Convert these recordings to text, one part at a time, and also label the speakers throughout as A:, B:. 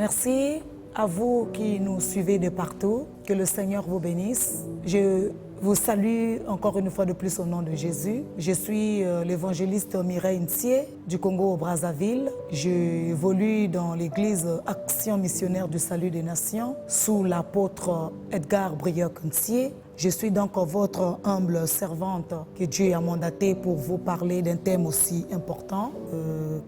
A: Merci à vous qui nous suivez de partout. Que le Seigneur vous bénisse. Je vous salue encore une fois de plus au nom de Jésus. Je suis l'évangéliste Mireille Ntié du Congo au Brazzaville. J'évolue dans l'église Action missionnaire du salut des nations sous l'apôtre Edgar Brioc Ntié. Je suis donc votre humble servante que Dieu a mandatée pour vous parler d'un thème aussi important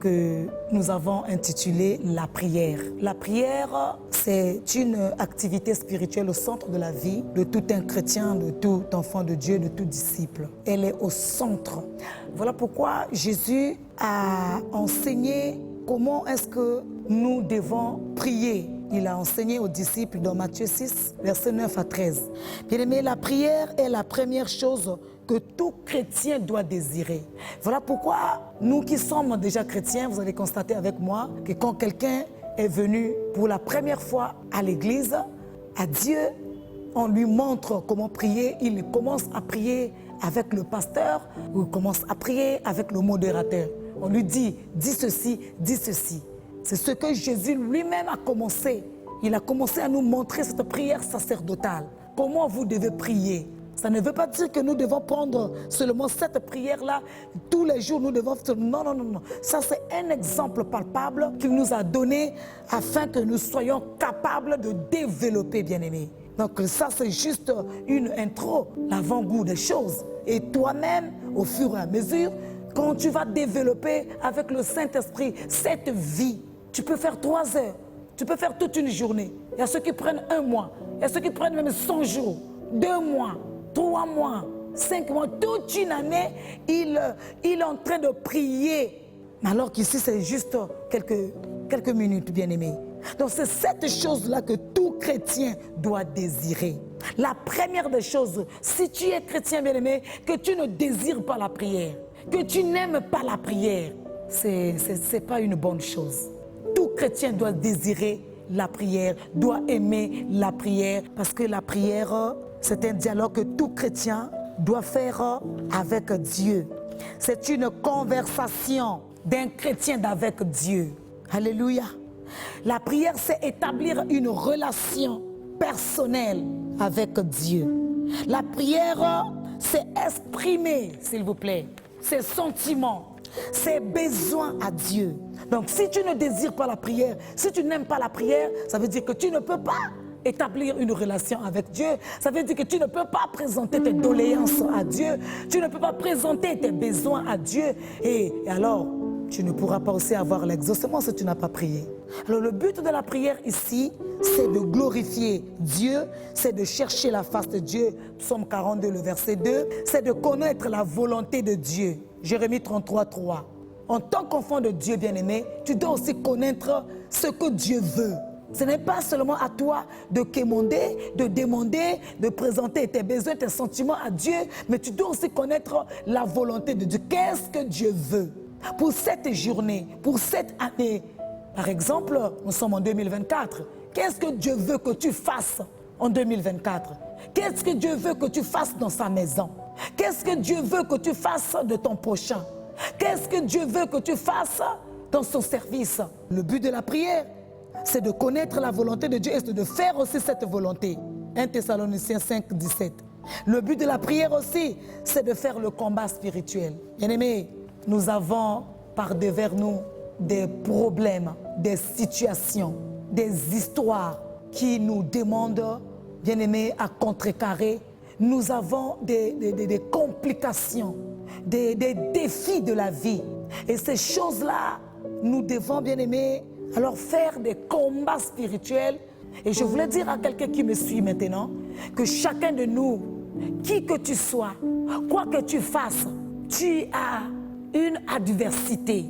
A: que nous avons intitulé la prière. La prière, c'est une activité spirituelle au centre de la vie de tout un chrétien, de tout enfant de Dieu, de tout disciple. Elle est au centre. Voilà pourquoi Jésus a enseigné comment est-ce que nous devons prier. Il a enseigné aux disciples dans Matthieu 6, versets 9 à 13. Bien-aimés, la prière est la première chose que tout chrétien doit désirer. Voilà pourquoi nous qui sommes déjà chrétiens, vous allez constater avec moi que quand quelqu'un est venu pour la première fois à l'église, à Dieu, on lui montre comment prier. Il commence à prier avec le pasteur ou il commence à prier avec le modérateur. On lui dit, dis ceci, dis ceci. C'est ce que Jésus lui-même a commencé. Il a commencé à nous montrer cette prière sacerdotale. Comment vous devez prier. Ça ne veut pas dire que nous devons prendre seulement cette prière-là. Tous les jours, nous devons... Non, non, non, non. Ça, c'est un exemple palpable qu'il nous a donné afin que nous soyons capables de développer, bien-aimés. Donc ça, c'est juste une intro, l'avant-goût des choses. Et toi-même, au fur et à mesure, quand tu vas développer avec le Saint-Esprit cette vie, tu peux faire 3 heures, tu peux faire toute une journée. Il y a ceux qui prennent 1 mois, il y a ceux qui prennent même 100 jours, 2 mois, 3 mois, 5 mois, toute une année, il est en train de prier. Alors qu'ici, c'est juste quelques minutes, bien-aimés. Donc c'est cette chose-là que tout chrétien doit désirer. La première des choses, si tu es chrétien, bien-aimé, que tu ne désires pas la prière, que tu n'aimes pas la prière, c'est pas une bonne chose. Tout chrétien doit désirer la prière, doit aimer la prière, parce que la prière, c'est un dialogue que tout chrétien doit faire avec Dieu. C'est une conversation d'un chrétien avec Dieu. Alléluia. La prière, c'est établir une relation personnelle avec Dieu. La prière, c'est exprimer, s'il vous plaît, ses sentiments, ses besoins à Dieu. Donc si tu ne désires pas la prière, si tu n'aimes pas la prière, ça veut dire que tu ne peux pas établir une relation avec Dieu. Ça veut dire que tu ne peux pas présenter tes doléances à Dieu. Tu ne peux pas présenter tes besoins à Dieu. Et alors, tu ne pourras pas aussi avoir l'exaucement si tu n'as pas prié. Alors le but de la prière ici, c'est de glorifier Dieu, c'est de chercher la face de Dieu. Psaume 42, le verset 2, c'est de connaître la volonté de Dieu. Jérémie 33, 3. En tant qu'enfant de Dieu bien-aimé, tu dois aussi connaître ce que Dieu veut. Ce n'est pas seulement à toi de quémander, de demander, de présenter tes besoins, tes sentiments à Dieu, mais tu dois aussi connaître la volonté de Dieu. Qu'est-ce que Dieu veut pour cette journée, pour cette année? Par exemple, nous sommes en 2024. Qu'est-ce que Dieu veut que tu fasses en 2024? Qu'est-ce que Dieu veut que tu fasses dans sa maison? Qu'est-ce que Dieu veut que tu fasses de ton prochain? Qu'est-ce que Dieu veut que tu fasses dans son service? Le but de la prière, c'est de connaître la volonté de Dieu et de faire aussi cette volonté. 1 Thessaloniciens 5, 17. Le but de la prière aussi, c'est de faire le combat spirituel. Bien-aimés, nous avons par devers nous des problèmes, des situations, des histoires qui nous demandent, bien-aimés, à contrecarrer. Nous avons des complications, des défis de la vie. Et ces choses-là, nous devons, bien-aimés, alors faire des combats spirituels. Et je voulais dire à quelqu'un qui me suit maintenant, que chacun de nous, qui que tu sois, quoi que tu fasses, tu as une adversité,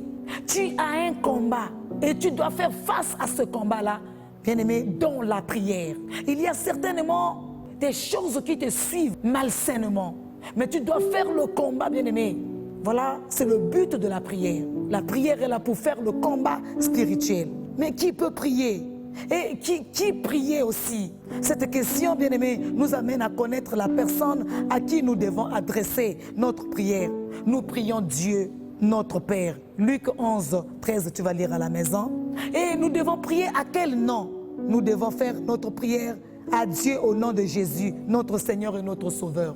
A: tu as un combat et tu dois faire face à ce combat-là, bien-aimé, dans la prière. Il y a certainement des choses qui te suivent malsainement, mais tu dois faire le combat, bien-aimé. Voilà, c'est le but de la prière. La prière est là pour faire le combat spirituel. Mais qui peut prier? Et qui prier aussi? Cette question, bien-aimé, nous amène à connaître la personne à qui nous devons adresser notre prière. Nous prions Dieu, notre Père. Luc 11, 13, tu vas lire à la maison. Et nous devons prier à quel nom? Nous devons faire notre prière à Dieu au nom de Jésus, notre Seigneur et notre Sauveur.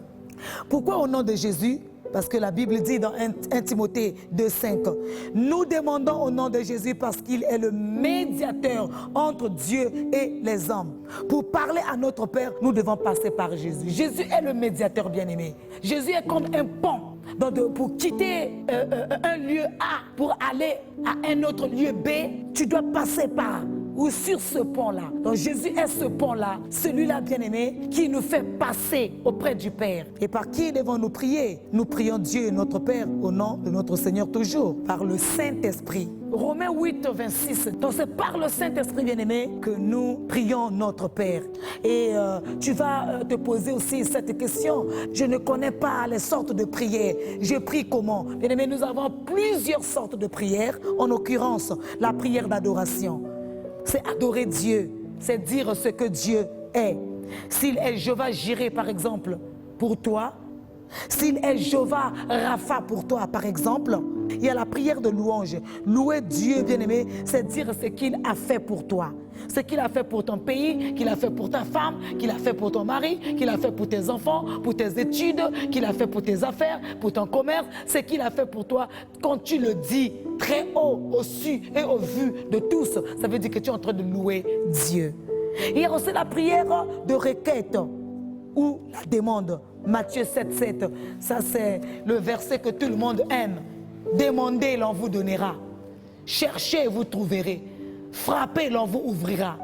A: Pourquoi au nom de Jésus? Parce que la Bible dit dans 1 Timothée 2,5, nous demandons au nom de Jésus parce qu'il est le médiateur entre Dieu et les hommes. Pour parler à notre Père, nous devons passer par Jésus. Jésus est le médiateur bien-aimé. Jésus est comme un pont. Donc, pour quitter un lieu A pour aller à un autre lieu B, tu dois passer par ou sur ce pont-là. Donc Jésus est ce pont-là, celui-là bien-aimé, qui nous fait passer auprès du Père. Et par qui devons-nous prier? Nous prions Dieu, notre Père, au nom de notre Seigneur toujours, par le Saint-Esprit. Romains 8, 26. Donc c'est par le Saint-Esprit bien-aimé que nous prions notre Père. Et tu vas te poser aussi cette question. Je ne connais pas les sortes de prières. Je prie comment? Bien-aimé, nous avons plusieurs sortes de prières. En l'occurrence, la prière d'adoration. C'est adorer Dieu, c'est dire ce que Dieu est. S'il est Jéhovah Jireh, par exemple, pour toi, s'il est Jéhovah Rapha pour toi, par exemple, il y a la prière de louange. Louer Dieu, bien-aimé, c'est dire ce qu'il a fait pour toi. Ce qu'il a fait pour ton pays, qu'il a fait pour ta femme, qu'il a fait pour ton mari, qu'il a fait pour tes enfants, pour tes études, qu'il a fait pour tes affaires, pour ton commerce, ce qu'il a fait pour toi. Quand tu le dis très haut, au su et au vu de tous, ça veut dire que tu es en train de louer Dieu. Il y a aussi la prière de requête ou la demande. Matthieu 7, 7, ça c'est le verset que tout le monde aime. Demandez, l'on vous donnera. Cherchez, vous trouverez. Frappez, l'on vous ouvrira.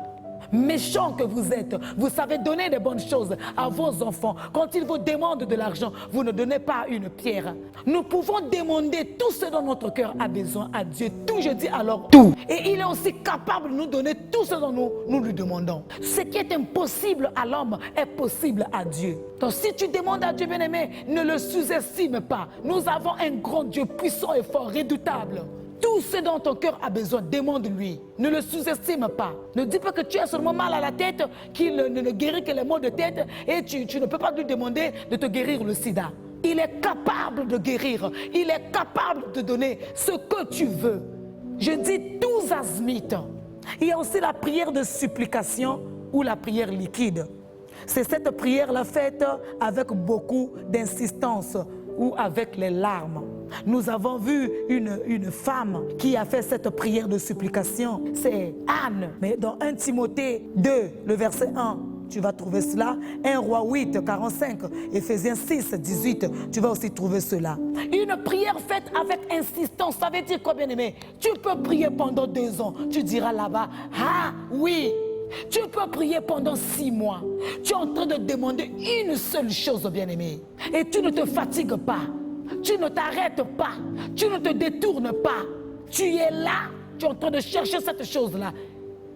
A: Méchants que vous êtes, vous savez donner des bonnes choses à vos enfants. Quand ils vous demandent de l'argent, vous ne donnez pas une pierre. Nous pouvons demander tout ce dont notre cœur a besoin à Dieu. Tout, je dis alors tout. Et il est aussi capable de nous donner tout ce dont nous lui demandons. Ce qui est impossible à l'homme est possible à Dieu. Donc si tu demandes à Dieu, bien-aimé, ne le sous-estime pas. Nous avons un grand Dieu puissant et fort, redoutable. Tout ce dont ton cœur a besoin, demande-lui. Ne le sous-estime pas. Ne dis pas que tu as seulement mal à la tête, qu'il ne guérit que les maux de tête et tu ne peux pas lui demander de te guérir le sida. Il est capable de guérir. Il est capable de donner ce que tu veux. Je dis tous azimuts. Il y a aussi la prière de supplication ou la prière liquide. C'est cette prière-là faite avec beaucoup d'insistance ou avec les larmes. Nous avons vu une femme qui a fait cette prière de supplication. C'est Anne. Mais dans 1 Timothée 2, le verset 1, tu vas trouver cela. 1 Roi 8, 45, Éphésiens 6, 18, tu vas aussi trouver cela. Une prière faite avec insistance, ça veut dire quoi, bien-aimé? Tu peux prier pendant 2 ans. Tu diras là-bas, ah oui. Tu peux prier pendant 6 mois. Tu es en train de demander une seule chose, bien-aimé. Et tu ne te fatigues pas. Tu ne t'arrêtes pas. Tu ne te détournes pas. Tu es là. Tu es en train de chercher cette chose-là.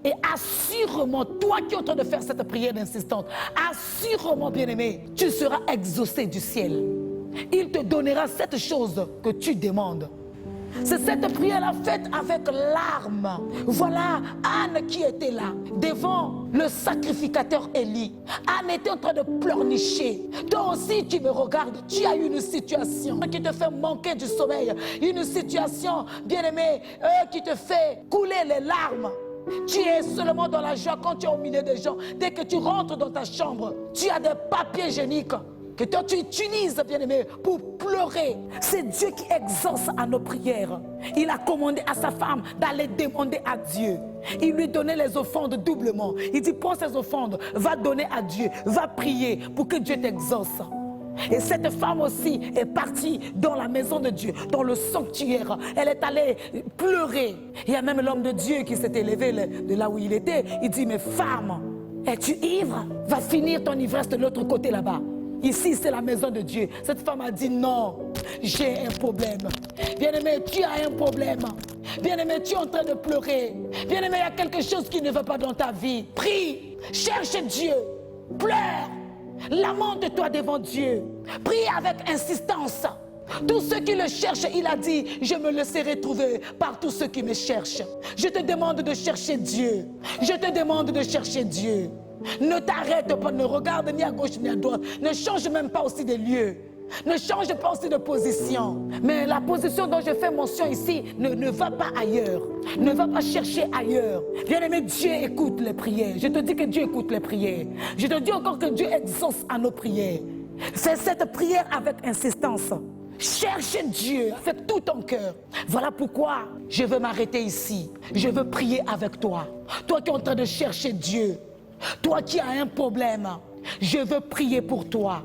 A: Et assurément, toi qui es en train de faire cette prière d'insistance, assurément, bien-aimé, tu seras exaucé du ciel. Il te donnera cette chose que tu demandes. C'est cette prière-là faite avec larmes. Voilà Anne qui était là, devant le sacrificateur Élie. Anne était en train de pleurnicher. Toi aussi, tu me regardes, tu as une situation qui te fait manquer du sommeil. Une situation, bien-aimée, qui te fait couler les larmes. Tu es seulement dans la joie quand tu es au milieu des gens. Dès que tu rentres dans ta chambre, tu as des papiers hygiéniques que toi tu utilises, bien-aimé, pour pleurer. C'est Dieu qui exauce à nos prières. Il a commandé à sa femme d'aller demander à Dieu. Il lui donnait les offrandes doublement. Il dit, prends ces offrandes, va donner à Dieu, va prier pour que Dieu t'exauce. Et cette femme aussi est partie dans la maison de Dieu, dans le sanctuaire. Elle est allée pleurer. Il y a même l'homme de Dieu qui s'était levé de là où il était. Il dit, mais femme, es-tu ivre? Va finir ton ivresse de l'autre côté là-bas. Ici, c'est la maison de Dieu. Cette femme a dit non, j'ai un problème. Bien-aimé, tu as un problème. Bien-aimé, tu es en train de pleurer. Bien-aimé, il y a quelque chose qui ne va pas dans ta vie. Prie, cherche Dieu, pleure, lamente-toi devant Dieu. Prie avec insistance. Tous ceux qui le cherchent, il a dit, je me laisserai trouver par tous ceux qui me cherchent. Je te demande de chercher Dieu. Je te demande de chercher Dieu. Ne t'arrête pas, ne regarde ni à gauche ni à droite. Ne change même pas aussi de lieu. Ne change pas aussi de position. Mais la position dont je fais mention ici ne va pas ailleurs. Ne va pas chercher ailleurs. Bien-aimé, Dieu écoute les prières. Je te dis que Dieu écoute les prières. Je te dis encore que Dieu exauce à nos prières. C'est cette prière avec insistance. Cherche Dieu avec tout ton cœur. Voilà pourquoi je veux m'arrêter ici. Je veux prier avec toi. Toi qui es en train de chercher Dieu. Toi qui as un problème. Je veux prier pour toi.